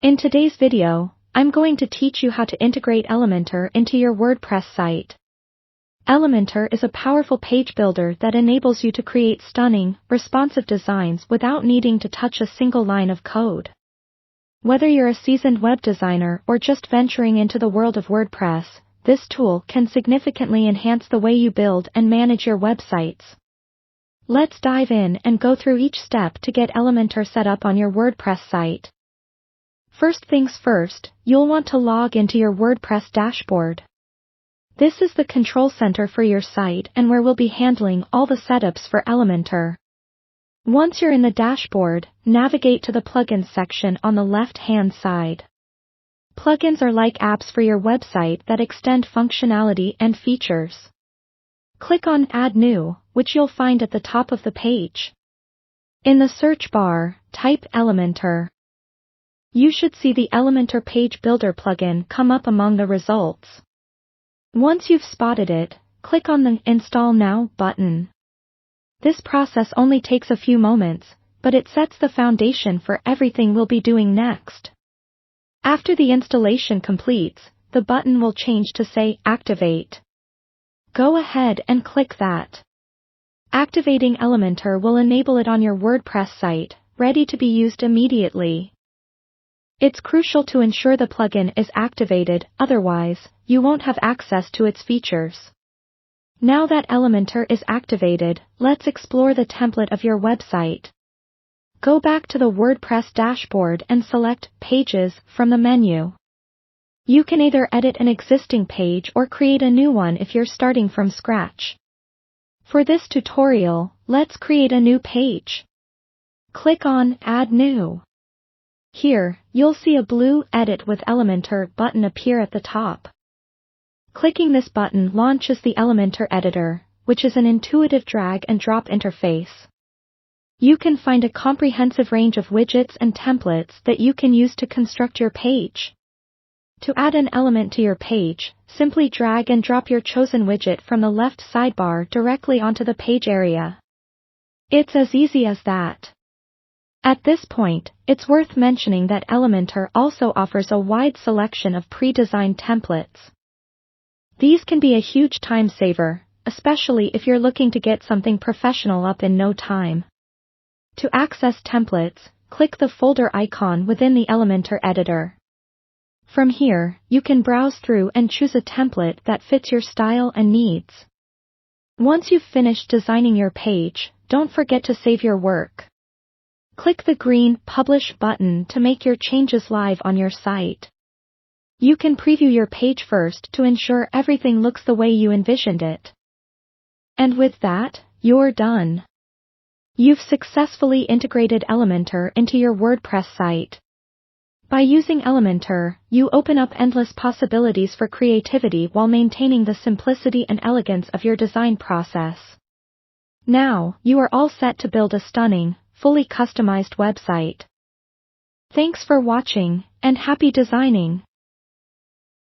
In today's video, I'm going to teach you how to integrate Elementor into your WordPress site. Elementor is a powerful page builder that enables you to create stunning, responsive designs without needing to touch a single line of code. Whether you're a seasoned web designer or just venturing into the world of WordPress, this tool can significantly enhance the way you build and manage your websites. Let's dive in and go through each step to get Elementor set up on your WordPress site. First things first, you'll want to log into your WordPress dashboard. This is the control center for your site and where we'll be handling all the setups for Elementor. Once you're in the dashboard, navigate to the Plugins section on the left-hand side. Plugins are like apps for your website that extend functionality and features. Click on Add New, which you'll find at the top of the page. In the search bar, type Elementor. You should see the Elementor Page Builder plugin come up among the results. Once you've spotted it, click on the Install Now button. This process only takes a few moments, but it sets the foundation for everything we'll be doing next. After the installation completes, the button will change to say Activate. Go ahead and click that. Activating Elementor will enable it on your WordPress site, ready to be used immediately. It's crucial to ensure the plugin is activated, otherwise, you won't have access to its features. Now that Elementor is activated, let's explore the template of your website. Go back to the WordPress dashboard and select Pages from the menu. You can either edit an existing page or create a new one if you're starting from scratch. For this tutorial, let's create a new page. Click on Add New. Here, you'll see a blue Edit with Elementor button appear at the top. Clicking this button launches the Elementor editor, which is an intuitive drag and drop interface. You can find a comprehensive range of widgets and templates that you can use to construct your page. To add an element to your page, simply drag and drop your chosen widget from the left sidebar directly onto the page area. It's as easy as that. At this point, it's worth mentioning that Elementor also offers a wide selection of pre-designed templates. These can be a huge time saver, especially if you're looking to get something professional up in no time. To access templates, click the folder icon within the Elementor editor. From here, you can browse through and choose a template that fits your style and needs. Once you've finished designing your page, don't forget to save your work. Click the green Publish button to make your changes live on your site. You can preview your page first to ensure everything looks the way you envisioned it. And with that, you're done. You've successfully integrated Elementor into your WordPress site. By using Elementor, you open up endless possibilities for creativity while maintaining the simplicity and elegance of your design process. Now, you are all set to build a stunning, fully customized website. Thanks for watching, and happy designing!